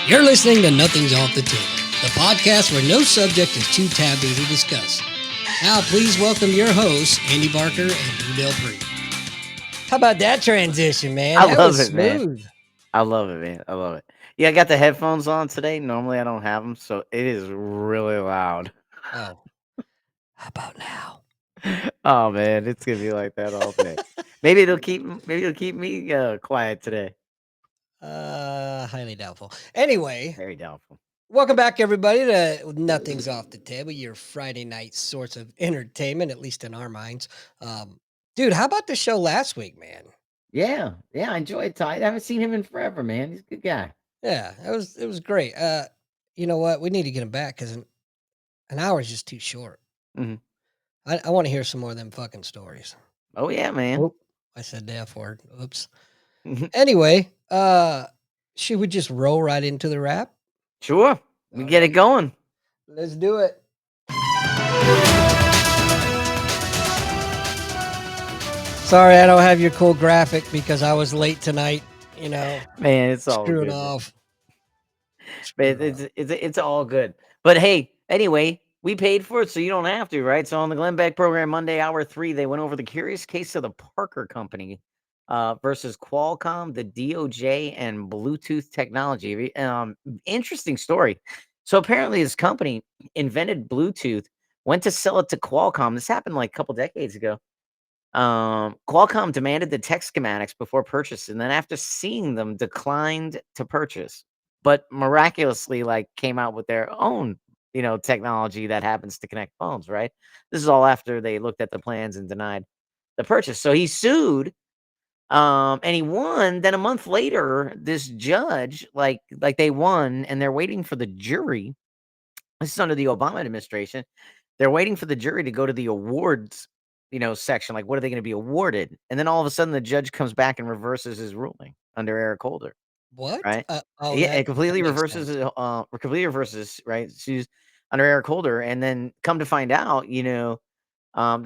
You're listening to Nothing's Off the Table, the podcast where no subject is too taboo to discuss. Now, please welcome your hosts, Andy Barker and Udell Bree. How about that transition, man? I That love was it, man. smooth. I love it, man. I love it. Yeah, I got the headphones on today. Normally, I don't have them, so it is really loud. Oh, how about now? Oh man, it's gonna be like that all day. Maybe it'll keep me quiet today. Highly doubtful. Anyway, Very doubtful. welcome back, everybody, to Nothing's Off the Table, your Friday night source of entertainment, at least in our minds. Dude, how about the show last week, man? Yeah, I enjoyed Ty. I haven't seen him in forever, man. He's a good guy. Yeah, it was great. You know what? We need to get him back because an hour is just too short. Hmm. I want to hear some more of them fucking stories. Oh yeah, man. Oh, I said the F word. Oops. Anyway, should we just roll right into the rap? Sure, we All get it right, going. let's do it. Sorry, I don't have your cool graphic because I was late tonight. You know, Man, it's all screwing good, man. off. Man, Screwing off. it's all good. But hey, anyway, we paid for it, so you don't have to, right? So on the Glenn Beck program, Monday, hour 3, they went over the curious case of the Parker Company versus Qualcomm, the DOJ, and Bluetooth technology. Interesting story. So apparently, this company invented Bluetooth, went to sell it to Qualcomm. This happened like a couple decades ago. Qualcomm demanded the tech schematics before purchase, and then after seeing them, declined to purchase. But miraculously, like came out with their own, technology that happens to connect phones. Right. This is all after they looked at the plans and denied the purchase. So he sued, and he won. Then a month later, this judge, like they won, and they're waiting for the jury. This is under the Obama administration. They're waiting for the jury to go to the awards, section. Like, what are they going to be awarded? And then all of a sudden, the judge comes back and reverses his ruling under Eric Holder, What? right? Oh, Yeah, that it completely makes reverses, sense. completely reverses, right? She's under Eric Holder, and then come to find out, the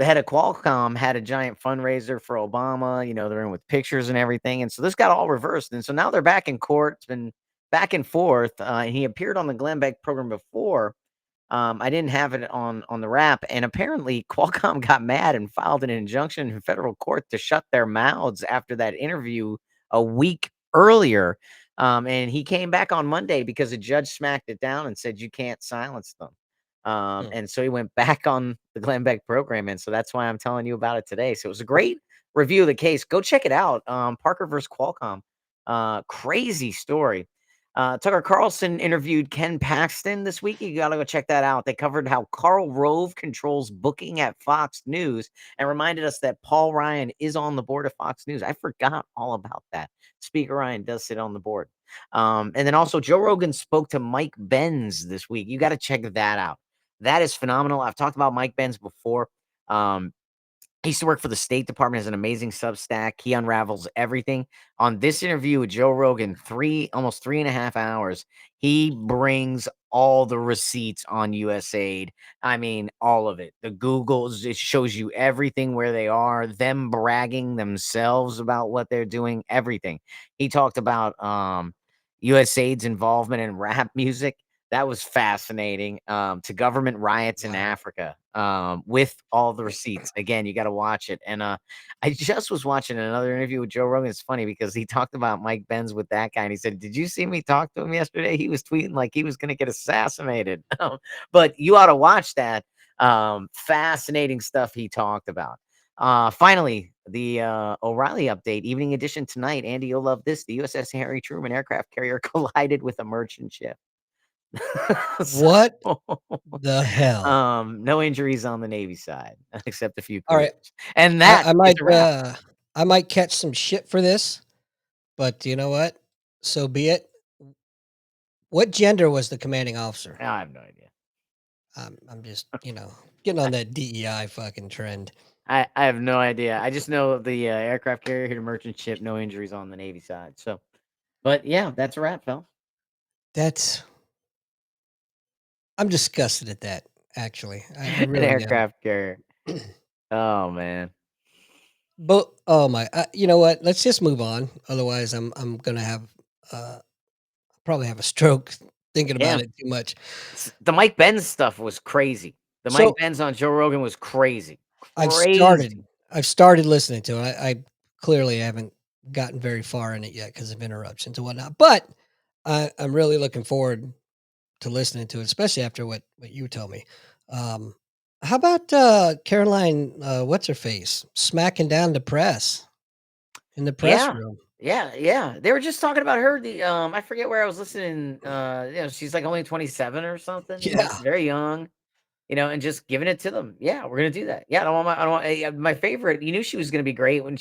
head of Qualcomm had a giant fundraiser for Obama. They're in with pictures and everything, and so this got all reversed, and so now they're back in court. It's been back and forth, and he appeared on the Glenn Beck program before. I didn't have it on the wrap, and apparently Qualcomm got mad and filed an injunction in federal court to shut their mouths after that interview a week earlier. And he came back on Monday because a judge smacked it down and said you can't silence them. Hmm. And so he went back on the Glenn Beck program, and so that's why I'm telling you about it today. So it was a great review of the case. Go check it out. Parker versus Qualcomm. Crazy story. Tucker Carlson interviewed Ken Paxton this week. You got to go check that out. They covered how Karl Rove controls booking at Fox News and reminded us that Paul Ryan is on the board of Fox News. I forgot all about that. Speaker Ryan does sit on the board. And then also, Joe Rogan spoke to Mike Benz this week. You got to check that out. That is phenomenal. I've talked about Mike Benz before. Um, he used to work for the State Department, has an amazing Substack. He unravels everything. On this interview with Joe Rogan, almost 3.5 hours, he brings all the receipts on USAID. I mean, all of it. The Googles, it shows you everything where they are, them bragging themselves about what they're doing, everything. He talked about USAID's involvement in rap music. That was fascinating. To government riots in Wow. Africa, with all the receipts. Again, you got to watch it. And I just was watching another interview with Joe Rogan. It's funny because he talked about Mike Benz with that guy, and he said, "Did you see me talk to him yesterday? He was tweeting like he was going to get assassinated." But you ought to watch that. Fascinating stuff he talked about. Finally, the O'Reilly update, evening edition tonight. Andy, you'll love this. The USS Harry Truman aircraft carrier collided with a merchant ship. So, What the hell? no injuries on the Navy side, except a few All right, crews. And I, that I is might a wrap. I might catch some shit for this, but you know what? So be it. What gender was the commanding officer? I have no idea. I'm just getting on that DEI fucking trend. I have no idea. I just know the aircraft carrier hit a merchant ship, no injuries on the Navy side. So, but yeah, that's a wrap, Phil. That's I'm disgusted at that. Actually, I An really am. aircraft carrier. Oh man. But oh my, you know what? Let's just move on. Otherwise, I'm gonna have uh, probably have a stroke thinking about Yeah. it too much. The Mike Benz stuff was crazy. The Mike So Benz on Joe Rogan was crazy. I've Crazy. started I've started listening to it. I clearly haven't gotten very far in it yet because of interruptions and whatnot, but I'm really looking forward to listening to it, especially after what you told me. Um, how about Caroline? What's her face? Smacking down the press in the press Yeah. room. Yeah, yeah. They were just talking about her, I forget where I was listening, she's, like, only 27 or something, Yeah, very young, and just giving it to them. "Yeah, we're gonna do that." Yeah, I don't want my favorite, you knew she was gonna be great when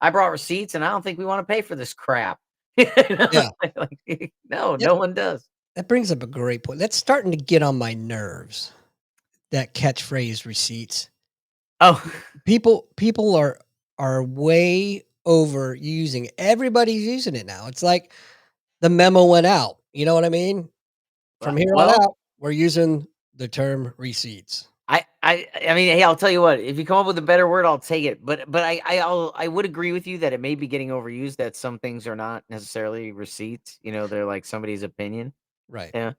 "I brought receipts, and I don't think we wanna pay for this crap." You know? yeah. Like, no, That no one does. that brings up a great point. That's starting to get on my nerves. That catchphrase receipts. Oh, People are way over using it. Everybody's using it now. It's like the memo went out. You know what I mean? From here on well out, we're using the term receipts. I mean, hey, I'll tell you what, if you come up with a better word, I'll take it. But I would agree with you that it may be getting overused, that some things are not necessarily receipts, they're like somebody's opinion. Right. Yeah.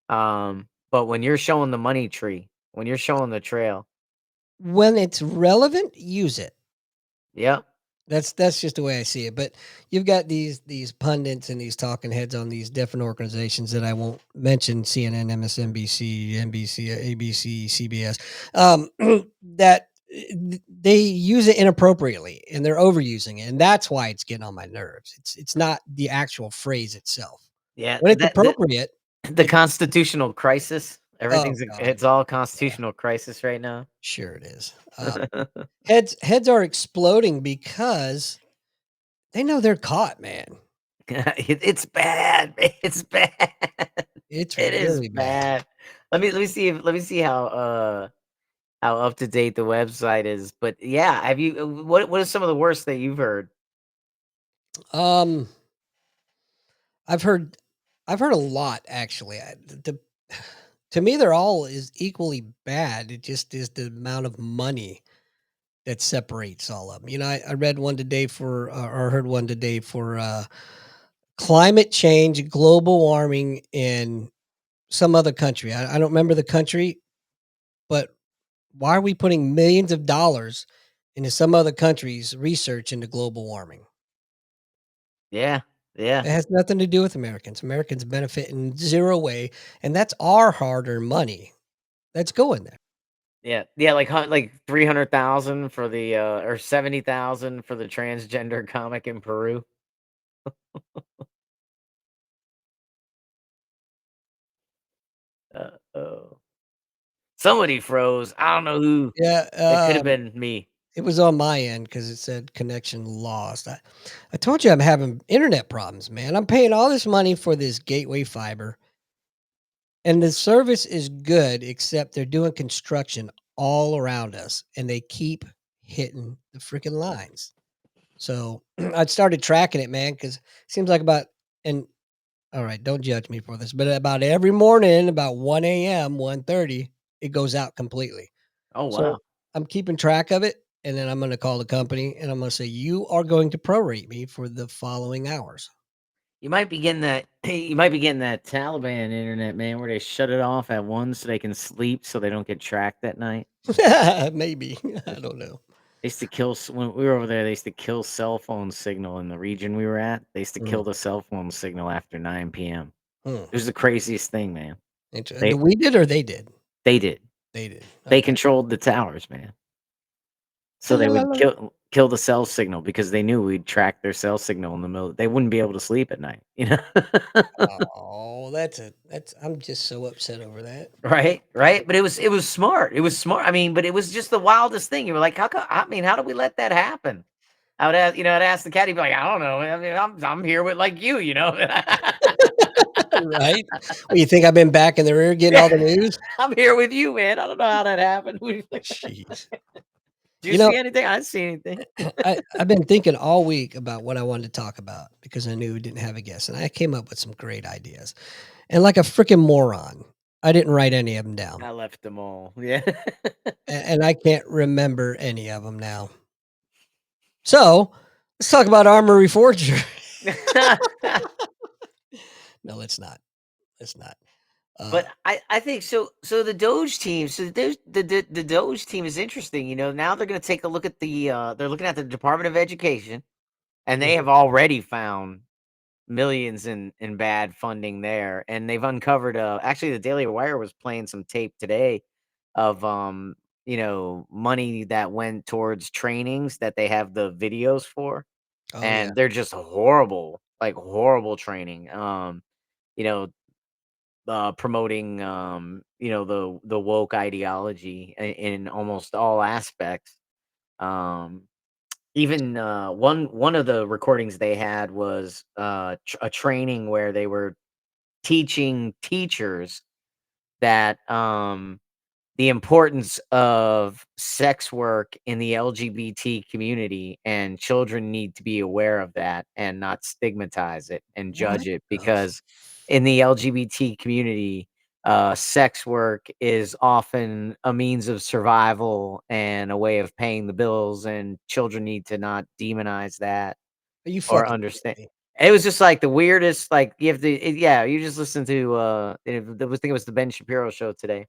But when you're showing the money tree, when you're showing the trail, When it's relevant, use it. yeah. That's just the way I see it. But you've got these pundits and these talking heads on these different organizations that I won't mention: CNN, MSNBC, NBC, ABC, CBS. That they use it inappropriately and they're overusing it, and that's why it's getting on my nerves. It's not the actual phrase itself. Yeah. When it's That appropriate, the it's constitutional crisis. oh Everything's god, it's all yeah, constitutional crisis right now. sure it is. Heads are exploding because they know they're caught, man. It's bad. It's bad. It's It is really bad. bad. Let me see how up to date the website is. But yeah, have you what is some of the worst that you've heard? Um, I've heard I've heard a lot actually. To me, they're all is equally bad. It just is the amount of money that separates all of them. I read one today for or heard one today for climate change, global warming in some other country. I don't remember the country, but why are we putting millions of dollars into some other country's research into global warming? Yeah. Yeah. It has nothing to do with Americans. Americans benefit in zero way, and that's our hard-earned money that's going there. Yeah. Yeah, like 300,000 for the or 70,000 for the transgender comic in Peru. Oh. Somebody froze. I don't know who. Yeah, It could have been me. it was on my end because it said connection lost. I told you I'm having internet problems, man. I'm paying all this money for this gateway fiber, and the service is good, except they're doing construction all around us, and they keep hitting the freaking lines. So I started tracking it, man, because it seems like about and all right, don't judge me for this, but about every morning, about 1 AM, 1:30, it goes out completely. Oh, So wow. I'm keeping track of it, and then I'm gonna call the company and I'm gonna say, "You are going to prorate me for the following hours." You might be getting that you might be getting that Taliban internet, man, where they shut it off at 1 so they can sleep so they don't get tracked at night. Maybe. I don't know. They used to kill when we were over there, they used to kill cell phone signal in the region we were at. They used to kill Mm, the cell phone signal after 9 p.m. hmm. It was the craziest thing, man. They We did or they did? they did. They did. They Okay. controlled the towers, man. So they would Hello. kill the cell signal because they knew we'd track their cell signal in the middle. They wouldn't be able to sleep at night, you know? Oh, that's I'm just so upset over that. Right, right, but it was smart. It was smart. I mean, but it was just the wildest thing. You were like, I mean, how do we let that happen?" I'd ask the cat, he'd be like, "I don't know. I mean, I'm here with like you." Right? Well, you think I've been back in the rear getting Yeah, all the news? I'm here with you, man. I don't know how that happened. Jeez. Did you You know, see anything? I didn't see anything. I've been thinking all week about what I wanted to talk about because I knew we didn't have a guest, and I came up with some great ideas. And like a freaking moron, I didn't write any of them down, I left them all. Yeah. and I can't remember any of them now. So let's talk about Armory Forger. No, it's not. It's not. But Uh, I think so. So the Doge team, so the Doge team is interesting. Now they're going to take a look at they're looking at the Department of Education, and they mhm. have already found millions in bad funding there, and they've uncovered. Actually, the Daily Wire was playing some tape today of money that went towards trainings that they have the videos for, Oh yeah. and they're just horrible, like horrible training. You know, promoting the woke ideology in almost all aspects. Um, Even one of the recordings they had was a training where they were teaching teachers that the importance of sex work in the LGBT community, and children need to be aware of that and not stigmatize it and What judge it, the f- because in the LGBT community, sex work is often a means of survival and a way of paying the bills, and children need to not demonize that Are you or fucking understand. kidding me? It was just like the weirdest, like you have to, yeah, you just listen to, I think it was the Ben Shapiro show today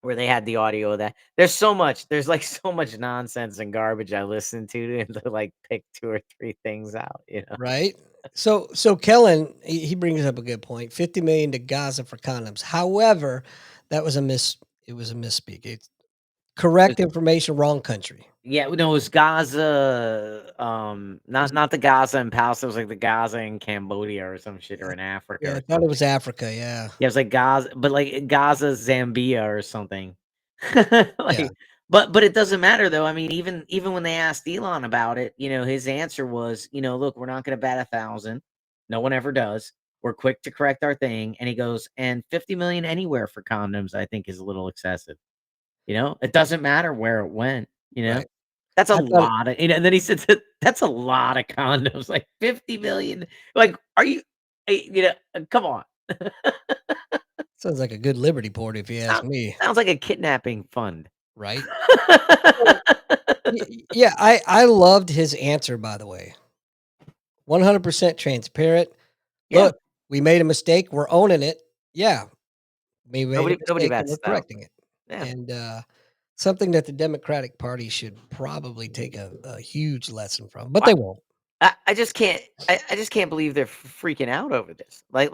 where they had the audio of that. There's, like, so much nonsense and garbage I listen to and to, like, pick 2 or 3 things out, you know? Right? So Kellen, he brings up a good point. 50 million to Gaza for condoms. However, that was a miss. It was a misspeak. It's correct It's information, wrong country. Yeah, no, it was Gaza, Was it- not the Gaza in Palestine, it was, like, the Gaza in Cambodia or some shit, or uh, in Africa yeah, I or thought it something. was Africa. Yeah, Yeah, it was, like, Gaza, but, like, Gaza, Zambia or something. yeah. Like, but it doesn't matter, though. I mean, even when they asked Elon about it, his answer was, "Look, we're not gonna bat 1,000. No one ever does. We're quick to correct our thing," and he goes, "And 50 million anywhere for condoms, I think, is a little excessive." It doesn't matter where it went, you know? Right. That's a I thought it lot of, and then he said that that's a lot of condoms, like 50 million. Like, are you, come on. sounds like a good Liberty port, if you ask Sound me. Sounds like a kidnapping fund. Right. So, yeah, I loved his answer. By the way, 100% transparent. Yeah, Look, we made a mistake. We're owning it. Yeah, we made a nobody mistake and bats we're 1,000. correcting it. Yeah. And something that the Democratic Party should probably take a huge lesson from, but Why they won't. I just can't I just can't believe they're freaking out over this. Like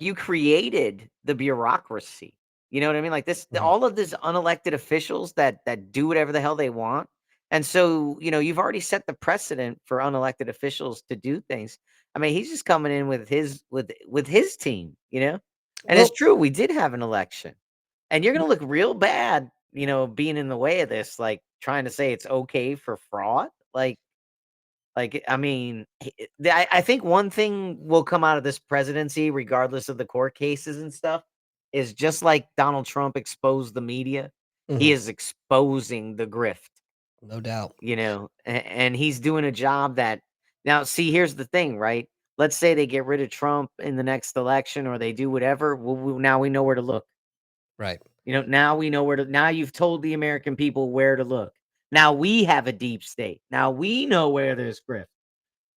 you created the bureaucracy. You know what I mean? Like Mhm. all of these unelected officials that do whatever the hell they want. And so, you've already set the precedent for unelected officials to do things. I mean, he's just coming in with his team, you know? And it's Well, true, we did have an election. And you're gonna look real bad, being in the way of this, like trying to say it's okay for fraud. I mean, I think one thing will come out of this presidency, regardless of the court cases and stuff, is just like Donald Trump exposed the media, he mhm, is exposing the grift, no doubt. and he's doing a job that. Now, see, here's the thing, right? Let's say they get rid of Trump in the next election, or they do whatever. Now we know where to look. Right. Now we know where to. Now you've told the American people where to look. Now we have a deep state. Now we know where there's grift.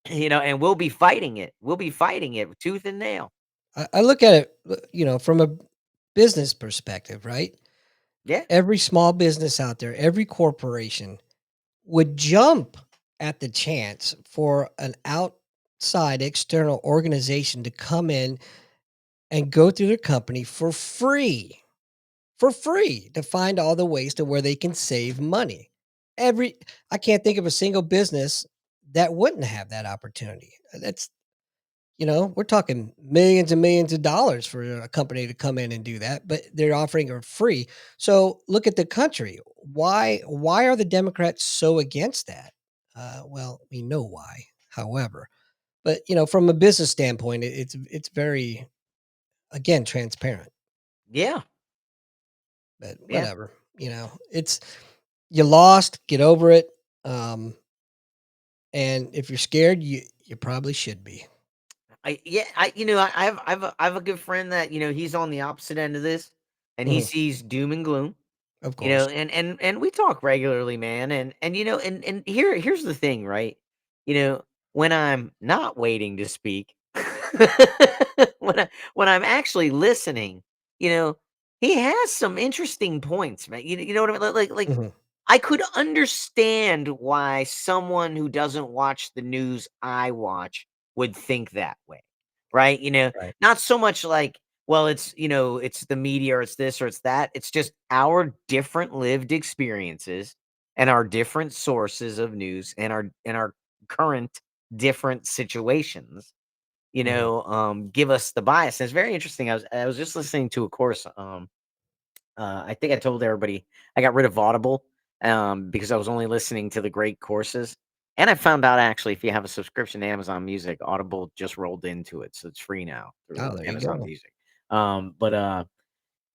And we'll be fighting it. We'll be fighting it tooth and nail. I look at it, from a business perspective, right? Yeah. Every small business out there, every corporation would jump at the chance for an outside external organization to come in and go through their company for free to find all the ways to where they can save money. Every I can't think of a single business that wouldn't have that opportunity. That's we're talking millions and millions of dollars for a company to come in and do that, but they're offering it free. So look at the country. Why are the Democrats so against that? Well, we know why. However, but from a business standpoint, it's very again transparent. Yeah. But Yeah. whatever, it's you lost, get over it. Um, and if you're scared, you probably should be. I have a good friend that, he's on the opposite end of this, and he Mhm, sees doom and gloom, of course. and we talk regularly, man. And here's the thing, right? When I'm not waiting to speak, when I'm actually listening, you know, he has some interesting points, man. You know what I mean? Like Mhm. I could understand why someone who doesn't watch the news I watch would think that way, right? Right. Not so much like, well, it's the media or it's this or it's that. It's just our different lived experiences and our different sources of news and our current different situations, Mhm. give us the bias. And it's very interesting. I was just listening to a course. I think I told everybody I got rid of Audible because I was only listening to the great courses. And I found out actually, if you have a subscription to Amazon Music, Audible just rolled into it, so it's free now Oh, through there you Amazon go. Music. But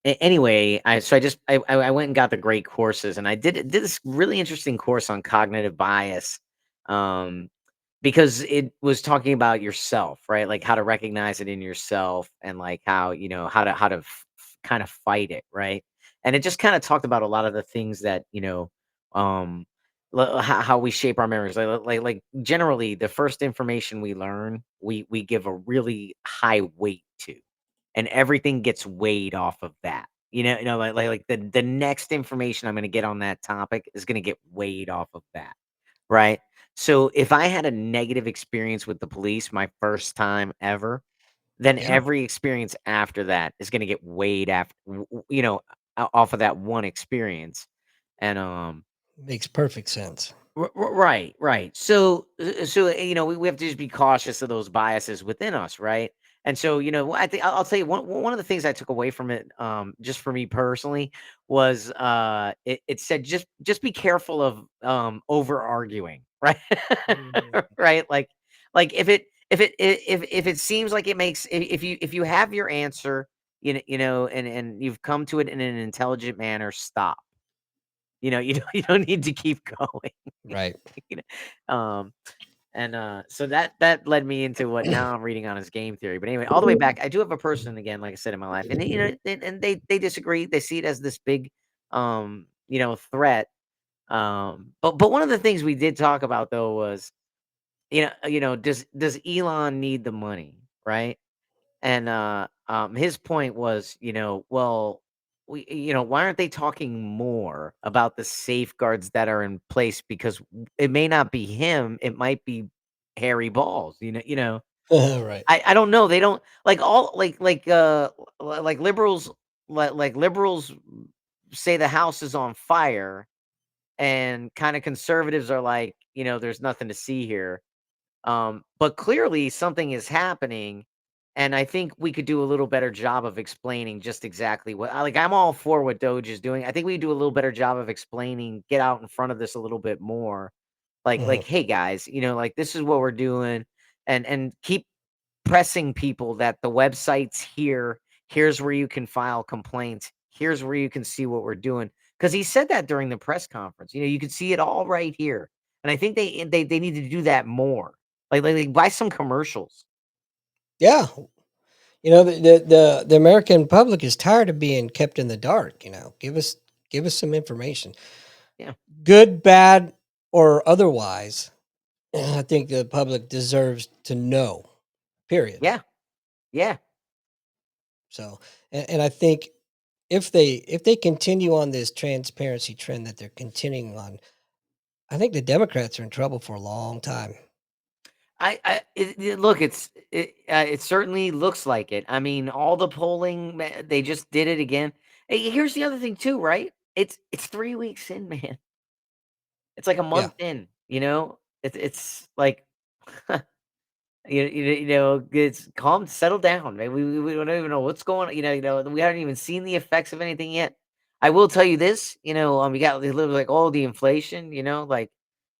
anyway, I went and got the great courses, and I did this really interesting course on cognitive bias. Um, because it was talking about yourself, right? Like how to recognize it in yourself and like how, kind of fight it, right? And it just kind of talked about a lot of the things that, um how we shape our memories. Like generally the first information we learn, we give a really high weight to. And everything gets weighed off of that. Like the next information I'm going to get on that topic is going to get weighed off of that. Right? So, if I had a negative experience with the police my first time ever, then Yeah. every experience after that is gonna get weighed after off of that one experience, and, Makes perfect sense. right, right. So, we have to just be cautious of those biases within us, right? And so, I think I'll tell you one of the things I took away from it, just for me personally, was it said just be careful of over arguing, right? Mhm. Right? Like if it seems like it makes if you have your answer, and you've come to it in an intelligent manner, stop. You don't need to keep going. Right. You know? So that led me into what now I'm reading on his game theory. But anyway, all the way back, I do have a person again, like I said, in my life, and they disagree. They see it as this big, threat. But one of the things we did talk about though was, does Elon need the money, right? And his point was, well, why aren't they talking more about the safeguards that are in place? Because it may not be him, it might be Harry Balls. Right. I don't know. They don't like all like liberals like liberals say the house is on fire, and kind of conservatives are like, there's nothing to see here. But clearly something is happening, and I think we could do a little better job of explaining just exactly like I'm all for what Doge is doing. I think we do a little better job of explaining, get out in front of this a little bit more. Mhm. Hey guys, like this is what we're doing, and keep pressing people that the website's here. Here's where you can file complaints. Here's where you can see what we're doing. Because he said that during the press conference. You could see it all right here. And I think they need to do that more. Like buy some commercials. Yeah. The American public is tired of being kept in the dark. Give us some information, Yeah. good, bad, or otherwise. I think the public deserves to know. Period. Yeah. Yeah. So, and I think if they continue on this transparency trend that they're continuing on, I think the Democrats are in trouble for a long time. Look, it certainly looks like it. I mean, all the polling, they just did it again. Hey, here's the other thing too, right? It's 3 weeks in, man. It's like a Yeah. month in, you know? It's like it's calm, settle down, man. We don't even know what's going on. We haven't even seen the effects of anything yet. I will tell you this, we got a little like, oh, the inflation,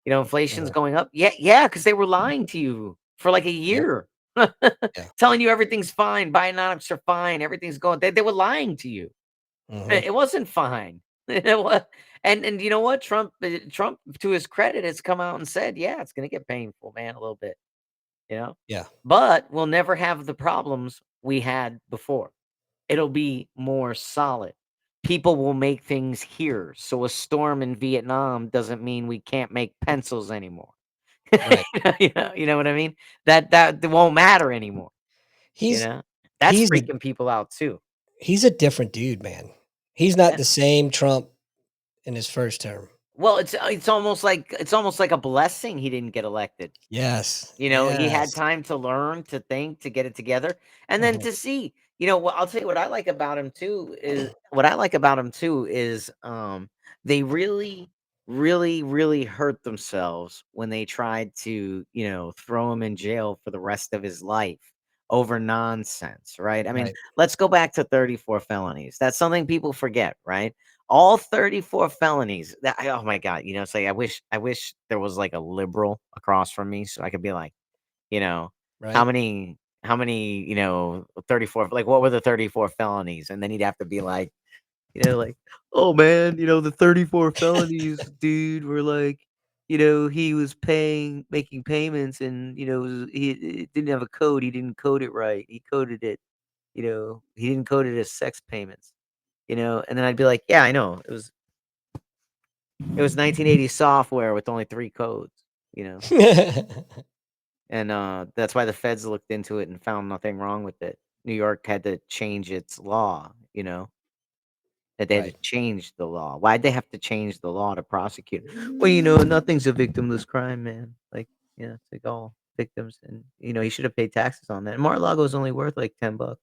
inflation's Mhm. going up. Yeah, yeah, because they were lying to you for like a Yep. year, Yeah. telling you everything's fine, Bionomics are fine, everything's going. They were lying to you. Hmm. It wasn't fine. And you know what? Trump, to his credit, has come out and said, yeah, it's gonna get painful, man, a little bit, you know? Yeah. But we'll never have the problems we had before. It'll be more solid. People will make things here. So a storm in Vietnam doesn't mean we can't make pencils anymore. Right. You know what I mean? That won't matter anymore. You He's know, that's he's a freaking people out too. he's a different dude, man. He's not Yeah. the same Trump in his first term. Well, it's almost like a blessing he didn't get elected. Yes, You know, he had yes. time to learn, to think, to get it together, and then Mhm. to see. You know, what I'll tell you what I like about him too is what I like about him too is they really, really, really hurt themselves when they tried to, throw him in jail for the rest of his life over nonsense, right? I mean, Right. let's go back to 34 felonies. That's something people forget, right? All 34 felonies. Oh my God, it's like I wish there was like a liberal across from me so I could be like, you know, how Right. many how many, 34, like what were the 34 felonies? And then he'd have to be like, like, oh man, the 34 felonies, dude, were like, he was making payments and he didn't have a code, he didn't code it right. He coded it, he didn't code it as sex payments, and then I'd be like, yeah, I know. It was 1980 software with only 3 codes, you know? And, that's why the feds looked into it and found nothing wrong with it. New York had to change its law, that they had to Right. change the law. Why'd they have to change the law to prosecute? Well, nothing's a victimless crime, man. Like, it's like all victims and, he should have paid taxes on that. And Mar-a-Lago's only worth like $10,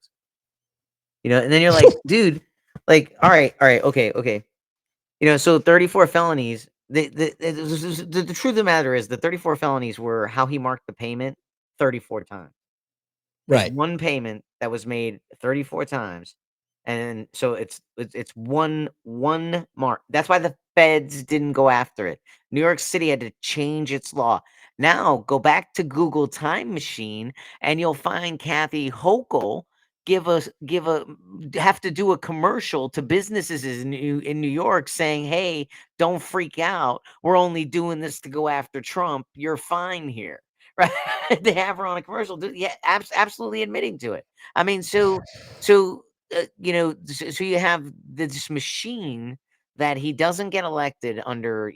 and then you're like, dude, like, all right, okay, okay. So 34 felonies. The truth of the matter is the 34 felonies were how he marked the payment 34 times. There's Right. one payment that was made 34 times, and so it's one mark. That's why the feds didn't go after it. New York City had to change its law. Now go back to Google Time Machine, and you'll find Kathy Hochul have to do a commercial to businesses in New York saying, "Hey, don't freak out. We're only doing this to go after Trump. You're fine here." Right? They have her on a commercial. Yeah, absolutely admitting to it. I mean, so you have this machine that he doesn't get elected under,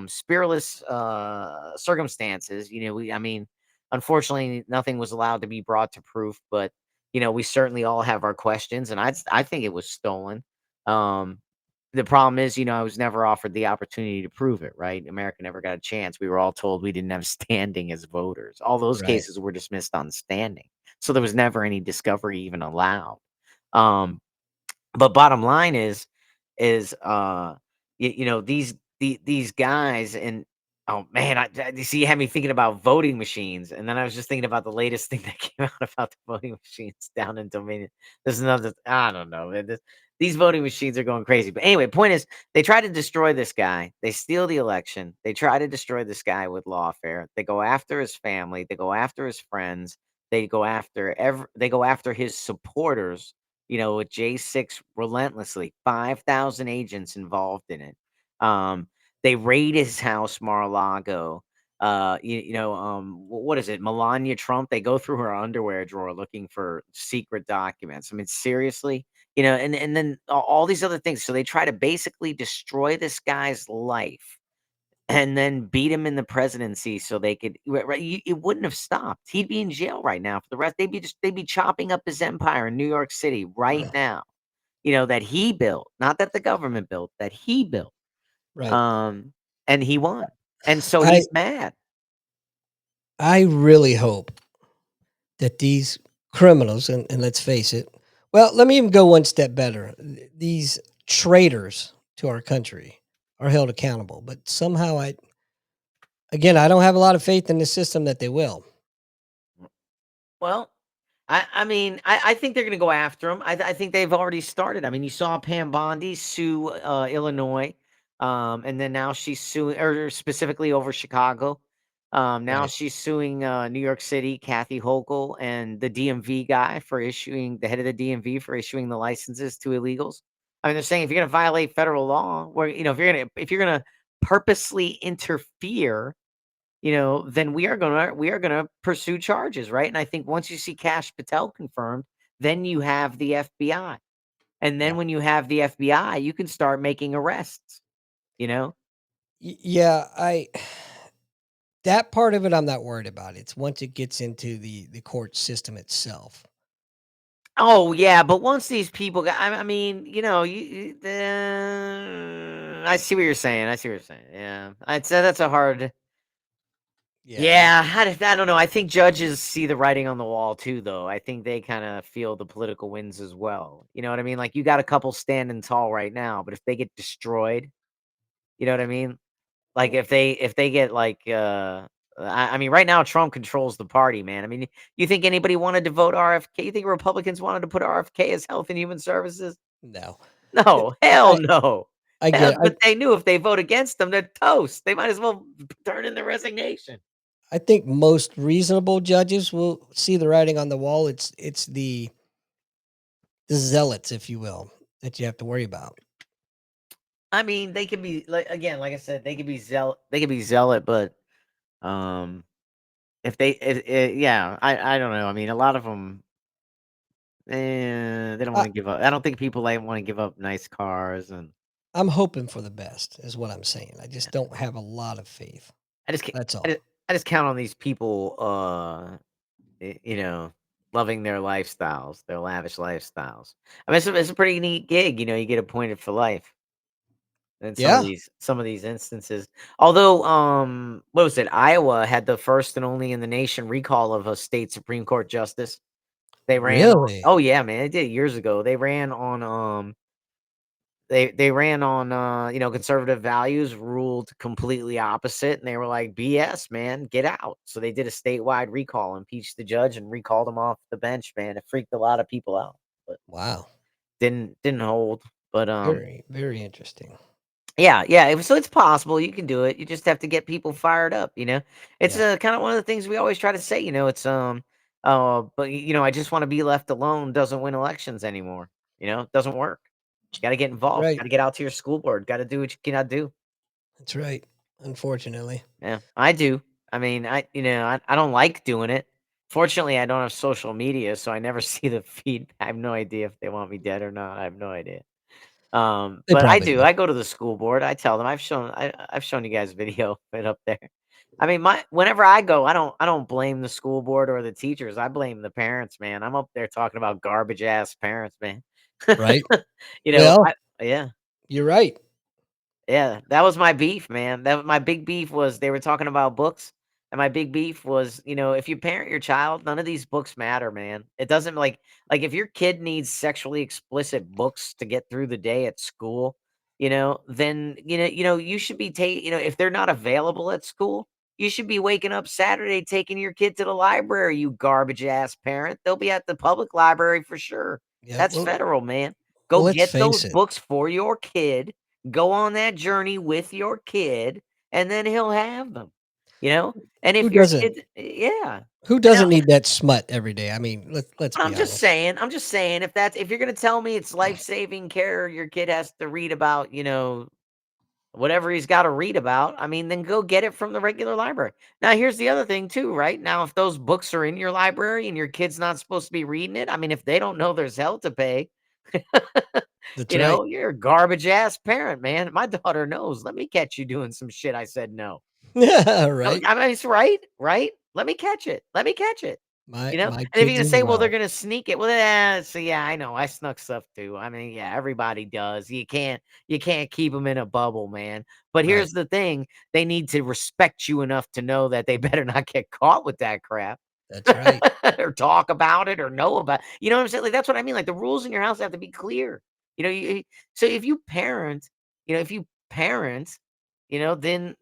spiritualist circumstances. I mean, unfortunately, nothing was allowed to be brought to proof, but we certainly all have our questions, and I think it was stolen. Um, the problem is, I was never offered the opportunity to prove it, right? America never got a chance. We were all told we didn't have standing as voters. All those Right. cases were dismissed on standing. So there was never any discovery even allowed. Um, but bottom line is these guys and oh man, you see, you had me thinking about voting machines, and then I was just thinking about the latest thing that came out about the voting machines down in Dominion. There's another, I don't know, man. These voting machines are going crazy. But anyway, point is, they try to destroy this guy. They steal the election. They try to destroy this guy with lawfare. They go after his family. They go after his friends. They go after his supporters, with J6 relentlessly, 5,000 agents involved in it. They raid his house, Mar-a-Lago. What is it? Melania Trump. They go through her underwear drawer looking for secret documents. I mean, seriously, and then all these other things. So they try to basically destroy this guy's life and then beat him in the presidency so they could right, it wouldn't have stopped. He'd be in jail right now for the rest. They'd be chopping up his empire in New York City right now. That he built, not that the government built, that he built. Right. Um, and he won. And so I he's mad. I really hope that these criminals, and let's face it, well, let me even go one step better. These traitors to our country are held accountable, but somehow I don't have a lot of faith in the system that they will. Well, I mean, I think they're gonna go after him. I think they've already started. I mean, you saw Pam Bondi sue Illinois, and then now she's suing, or specifically over Chicago. Now Right. she's suing New York City, Kathy Hochul, and the DMV guy for issuing the head of the DMV for issuing the licenses to illegals. I mean, they're saying if you're gonna violate federal law, where if you're gonna purposely interfere, then we are gonna pursue charges, right? And I think once you see Cash Patel confirmed, then you have the FBI. And then Yeah. when you have the FBI, you can start making arrests, you know? Yeah, That part of it, I'm not worried about. It's once it gets into the court system itself. Oh yeah, but once these people got, I mean, I see what you're saying. I see what you're saying. Yeah, I'd say that's a hard. Yeah, Yeah, I don't know. I think judges see the writing on the wall too, though. I think they kind of feel the political winds as well. You know what I mean? Like you got a couple standing tall right now, but if they get destroyed, you know what I mean? Like if they get like I mean right now Trump controls the party, man. I mean, you think anybody wanted to vote RFK? You think Republicans wanted to put RFK as Health and Human Services? no. It No, hell I no. I Hell, get I but they knew if they vote against them, they're toast. They might as well turn in their resignation. I think most reasonable judges will see the writing on the wall. It's the zealots, if you will, that you have to worry about. I mean, they could be like again, like I said, they could be zealot, but um if they yeah, I don't know. I mean, a lot of them they don't want I to give up. I don't think people like want to give up nice cars and I'm hoping for the best is what I'm saying. I just don't have a lot of faith. I just ca- That's I just, all. I just count on these people loving their lifestyles, their lavish lifestyles. I mean, it's a pretty neat gig, you get appointed for life in Yeah, some of these instances. Although, what was it? Iowa had the first and only in the nation recall of a state Supreme Court justice. They ran on. really? Oh yeah, man, they did it years ago. They ran on conservative values, ruled completely opposite, and they were like, BS, man, get out. So they did a statewide recall, impeached the judge, and recalled him off the bench, man. It freaked a lot of people out, but Wow. didn't hold. But Very, very interesting. yeah, yeah. So it's possible you can do it. You just have to get people fired up. It's Yeah. kind of one of the things we always try to say. It's but I just want to be left alone doesn't win elections anymore. It doesn't work. You got to get That's involved. Got right. to get out to your school board. Got to do what you cannot do. That's right. Unfortunately. Yeah, I do. I mean, I don't like doing it. Fortunately, I don't have social media, so I never see the feed. I have no idea if they want me dead or not. I have no idea. They But I probably do. do. I go to the school board. I tell them I've shown you guys video right up there. I mean, my whenever I go, I don't blame the school board or the teachers. I blame the parents, man. I'm up there talking about garbage ass parents, man. Right? you know, Well, I yeah. you're right. Yeah, that was my beef, man. My big beef was they were talking about books, and my big beef was, if you parent your child, none of these books matter, man. It doesn't like if your kid needs sexually explicit books to get through the day at school, then you should be if they're not available at school, you should be waking up Saturday taking your kid to the library, you garbage ass parent. They'll be at the public library for sure. Yeah. That's federal, man. Go Well, let's get those face it. books for your kid. Go on that journey with your kid, and then he'll have them, you know? And Who if your doesn't? kid yeah. Who And now doesn't need that smut every day? I mean, let's be honest. I'm just saying if you're gonna tell me it's life-saving care your kid has to read about, whatever he's gotta read about, I mean, then go get it from the regular library. Now, here's the other thing too, right? Now, if those books are in your library and your kid's not supposed to be reading it, I mean, if they don't know there's hell to pay, That's right. you're a garbage ass parent, man. My daughter knows. Let me catch you doing some shit I said no. Yeah, No, right. I mean, it's right, right? Let me catch it. Let me catch it. My And if you're kids gonna as say, well, they're well. gonna sneak it. Well, yeah, so yeah, I know. I snuck stuff too. I mean, yeah, everybody does. You can't keep them in a bubble, man. But Right. here's the thing: they need to respect you enough to know that they better not get caught with that crap, That's right. or talk about it, or know about. You know what I'm saying? Like that's what I mean. Like the rules in your house have to be clear. So if you parent, then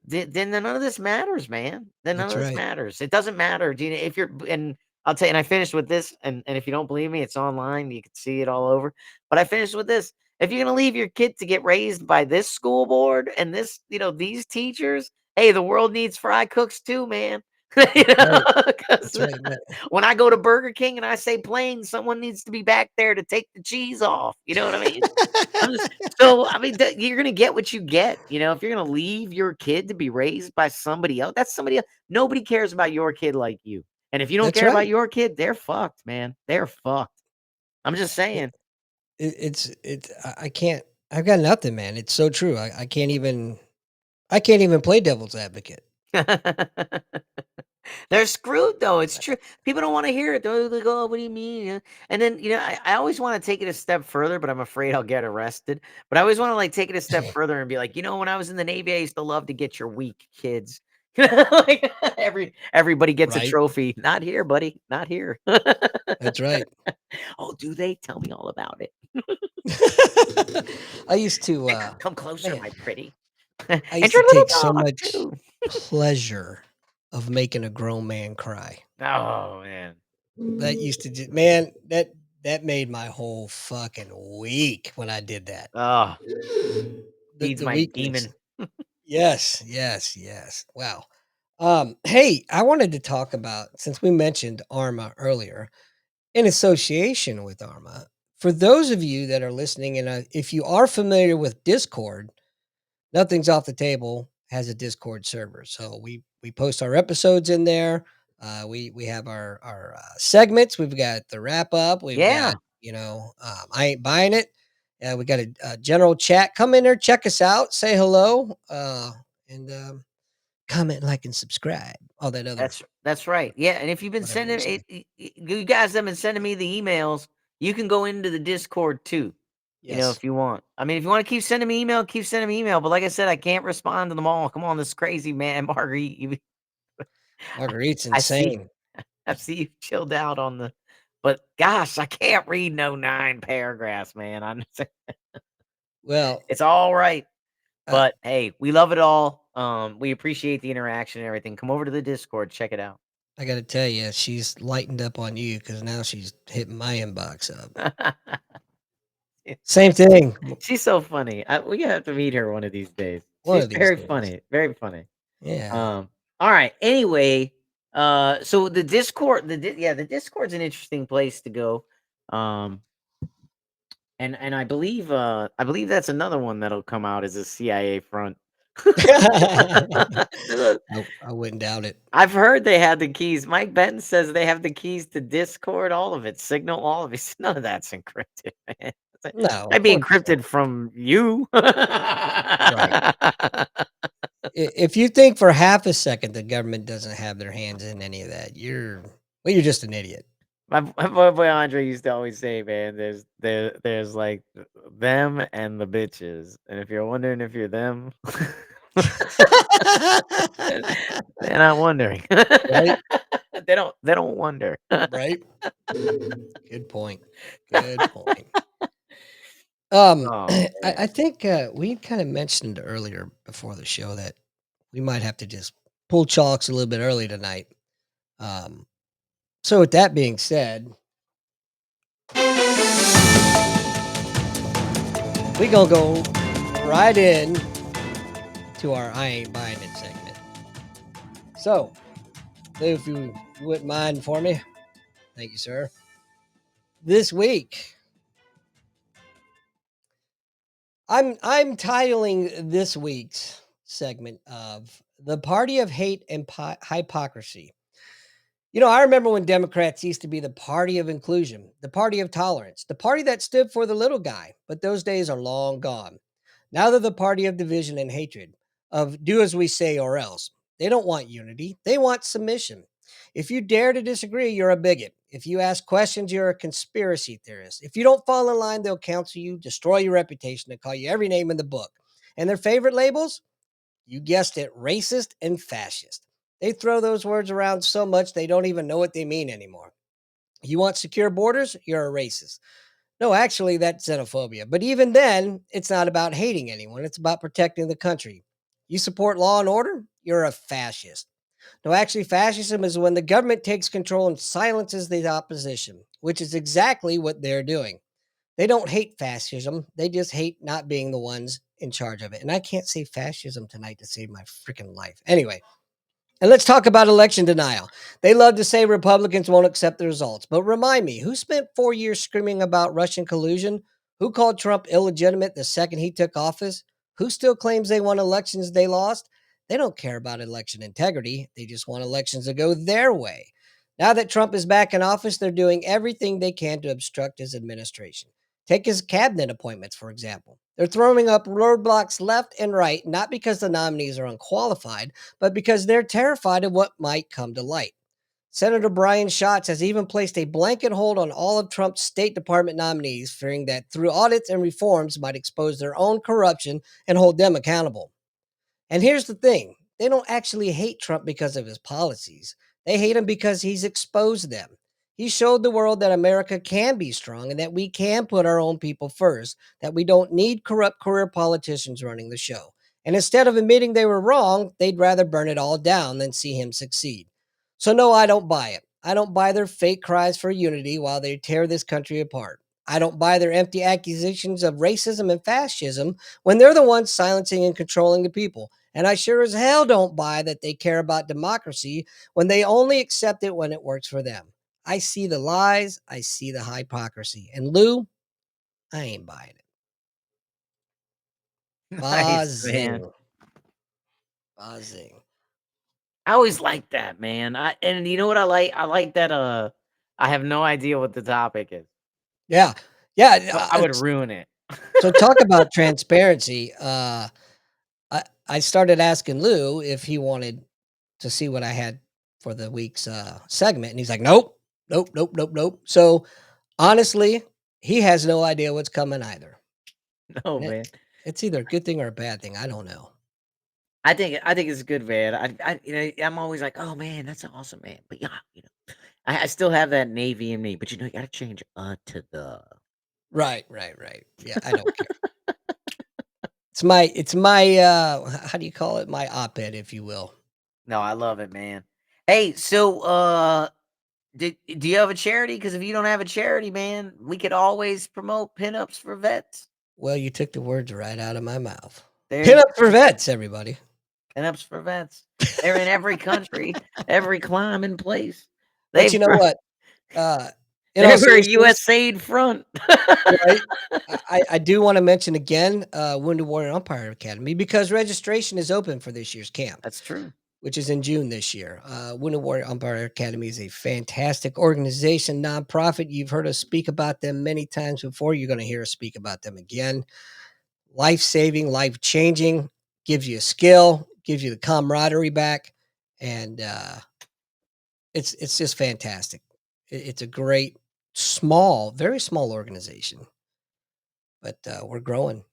none of this matters, man. Then none That's of this right. matters. It doesn't matter. Do you know if you're and I'll tell you, and I finished with this, and if you don't believe me, it's online. You can see it all over. But I finished with this. If you're gonna leave your kid to get raised by this school board and these teachers, hey, the world needs fry cooks too, man. That's right. 'Cause That's right. when I go to Burger King and I say plain, someone needs to be back there to take the cheese off. You know what I mean? I'm just so I mean, you're gonna get what you get. If you're gonna leave your kid to be raised by somebody else, that's somebody else. Nobody cares about your kid like you. And if you don't That's care about right. your kid, they're fucked, man. They're fucked. I'm just It, saying. it's I can't. I've got nothing, man. It's so true. I can't even. I can't even play devil's advocate. They're screwed though. It's true. People don't want to hear it. They're like, "Oh, what do you mean?" And then I always want to take it a step further, but I'm afraid I'll get arrested. But I always want to like take it a step further and be like, when I was in the Navy, I used to love to get your weak kids. Like everybody gets a Right. trophy. Not here, buddy. Not here. That's right. Oh, do they? Tell me all about it. I used to, Come closer, man, my pretty. I And used to your little take so dog much too. pleasure of making a grown man cry. Oh man. That used to just, man, that made my whole fucking week when I did that. Oh, feeds The my weakness. demon. Yes, yes, yes. Wow. Hey, I wanted to talk about, since we mentioned Arma earlier, in association with Arma. For those of you that are listening, and if you are familiar with Discord, Nothing's Off the Table has a Discord server. So we post our episodes in there. We have our segments. We've got the wrap up. We've Yeah. got I ain't buying it. We got a general chat. Come in there, check us out, say hello, and comment, like, and subscribe. All that other That's right. Yeah, and if you've been whatever we sending say. you guys have been sending me the emails, you can go into the Discord too, Yes, if you want. I mean, if you want to keep sending me email, keep sending me email. But like I said, I can't respond to them all. Come on, this crazy man, Marguerite. Marguerite's I see, insane. I see you chilled out on the. But gosh, I can't read no 9 paragraphs, man. Well, It's all right. uh, But hey, we love it all. We appreciate the interaction and everything. Come over to the Discord, check it out. I got to tell you, she's lightened up on you because now she's hitting my inbox up. Same thing. She's so funny. We have to meet her one of these days. One She's of these very days. funny, very funny. Yeah. All right. Anyway, so the Discord, the Discord's an interesting place to go. Um, and I believe that's another one that'll come out as a CIA front. Look, I wouldn't doubt it. I've heard they had the keys. Mike Benz says they have the keys to Discord, all of it, Signal, all of it. None of that's encrypted, man. No, of Might be course not. encrypted from you. Right. If you think for half a second the government doesn't have their hands in any of that, you're just an idiot. My boy Andre used to always say, man, there's like them and the bitches. And if you're wondering if you're them, then I'm wondering. Right? They don't wonder. Right? Good point. Good point. Oh I man. think we kind of mentioned earlier before the show that we might have to just pull chalks a little bit early tonight. Um, so with that being said, we gonna go right in to our I ain't buying it segment. So, if you wouldn't mind for me, thank you, sir. This week, I'm titling this week's segment of "The Party of Hate and Hypocrisy." I remember when Democrats used to be the party of inclusion, the party of tolerance, the party that stood for the little guy, but those days are long gone. Now they're the party of division and hatred, of do as we say or else. They don't want unity, they want submission. If you dare to disagree, you're a bigot. If you ask questions, you're a conspiracy theorist. If you don't fall in line, they'll counsel you, destroy your reputation, and call you every name in the book. And their favorite labels? You guessed it, racist and fascist. They throw those words around so much they don't even know what they mean anymore. You want secure borders? You're a racist. No, actually, that's xenophobia. But even then, it's not about hating anyone, it's about protecting the country. You support law and order? You're a fascist. No, actually, fascism is when the government takes control and silences the opposition, which is exactly what they're doing. They don't hate fascism. They just hate not being the ones in charge of it. And I can't say fascism tonight to save my freaking life. Anyway, and let's talk about election denial. They love to say Republicans won't accept the results. But remind me, who spent 4 years screaming about Russian collusion? Who called Trump illegitimate the second he took office? Who still claims they won elections they lost? They don't care about election integrity. They just want elections to go their way. Now that Trump is back in office, they're doing everything they can to obstruct his administration. Take his cabinet appointments, for example. They're throwing up roadblocks left and right, not because the nominees are unqualified, but because they're terrified of what might come to light. Senator Brian Schatz has even placed a blanket hold on all of Trump's State Department nominees, fearing that through audits and reforms might expose their own corruption and hold them accountable. And here's the thing, they don't actually hate Trump because of his policies. They hate him because he's exposed them. He showed the world that America can be strong and that we can put our own people first, that we don't need corrupt career politicians running the show. And instead of admitting they were wrong, they'd rather burn it all down than see him succeed. So, no, I don't buy it. I don't buy their fake cries for unity while they tear this country apart. I don't buy their empty accusations of racism and fascism when they're the ones silencing and controlling the people. And I sure as hell don't buy that they care about democracy when they only accept it when it works for them. I see the lies, I see the hypocrisy. And Lou, I ain't buying it. Nice, man. Buzzing. Buzzing. I always like that, man. And you know what I like? I like that I have no idea what the topic is. Yeah. Yeah. So I would ruin it. So talk about transparency. I started asking Lou if he wanted to see what I had for the week's segment, and he's like, "Nope, nope, nope, nope, nope." So honestly, he has no idea what's coming either. No, And man. it's either a good thing or a bad thing. I don't know. I think it's good, man. I'm always like, oh man, that's awesome, man. But yeah, I still have that Navy in me. But you gotta change to the. Right, right, right. Yeah, I don't care. It's my how do you call it? My op-ed, if you will. No, I love it, man. Hey, so do you have a charity? Because if you don't have a charity, man, we could always promote pinups for vets. Well, you took the words right out of my mouth. There Pin you up for vets, everybody. pinups for vets. They're in every country, every climb and place. But They've you know what? In they all were a seriousness, USAID front. right? I do want to mention again, Wounded Warrior Umpire Academy, because registration is open for this year's camp, That's true. which is in June this year. Wounded Warrior Umpire Academy is a fantastic organization, nonprofit. You've heard us speak about them many times before. You're going to hear us speak about them again. Life saving, life changing, gives you a skill, gives you the camaraderie back, and it's just fantastic. It's a great, small, very small organization, but we're growing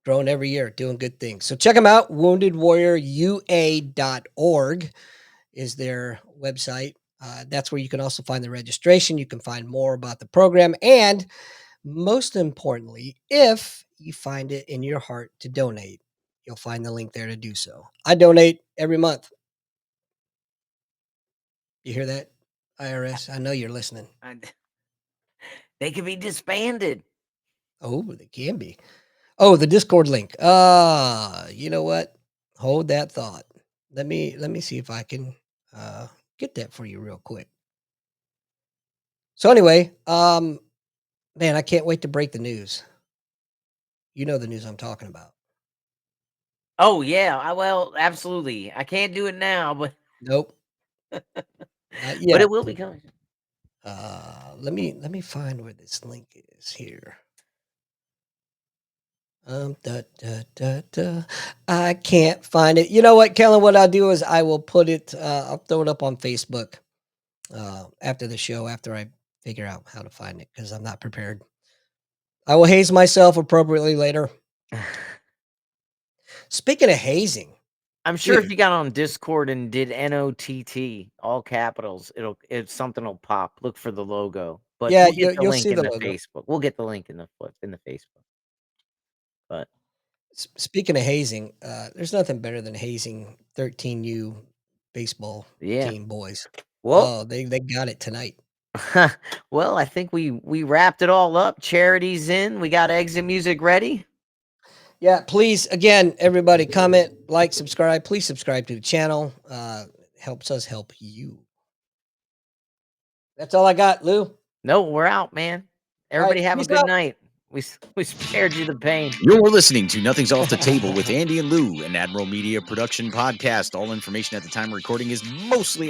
every year, doing good things. So check them out. WoundedWarriorUA.org is their website. That's where you can also find the registration. You can find more about the program. And most importantly, if you find it in your heart to donate, you'll find the link there to do so. I donate every month. You hear that, IRS? I know you're listening. They could be disbanded. Oh, they can be. Oh, the Discord link. You know what? Hold that thought. Let me see if I can get that for you real quick. So anyway, man, I can't wait to break the news. You know the news I'm talking about. Oh yeah, well, absolutely. I can't do it now, but Nope, not but yet. it will be coming. Let me find where this link is here. I can't find it. You know what, Kellen? What I'll do is I will put it. I'll throw it up on Facebook after the show. After I figure out how to find it, because I'm not prepared. I will haze myself appropriately later. Speaking of hazing, I'm sure if you got on Discord and did NOTT, all capitals, something will pop. Look for the logo. But yeah, we'll get the you'll link see in the the logo. Facebook. We'll get the link in the Facebook. But Speaking of hazing, there's nothing better than hazing 13U baseball yeah. team boys. Well, Oh, they got it tonight. well, I think we wrapped it all up. Charity's in. We got exit music ready. Yeah, please, again, everybody, comment, like, subscribe. Please subscribe to the channel. Helps us help you. That's all I got, Lou. No, we're out, man. All right, Everybody have a peace good out. night. We spared you the pain. You're listening to Nothing's Off the Table with Andy and Lou, an Admiral Media production podcast. All information at the time of recording is mostly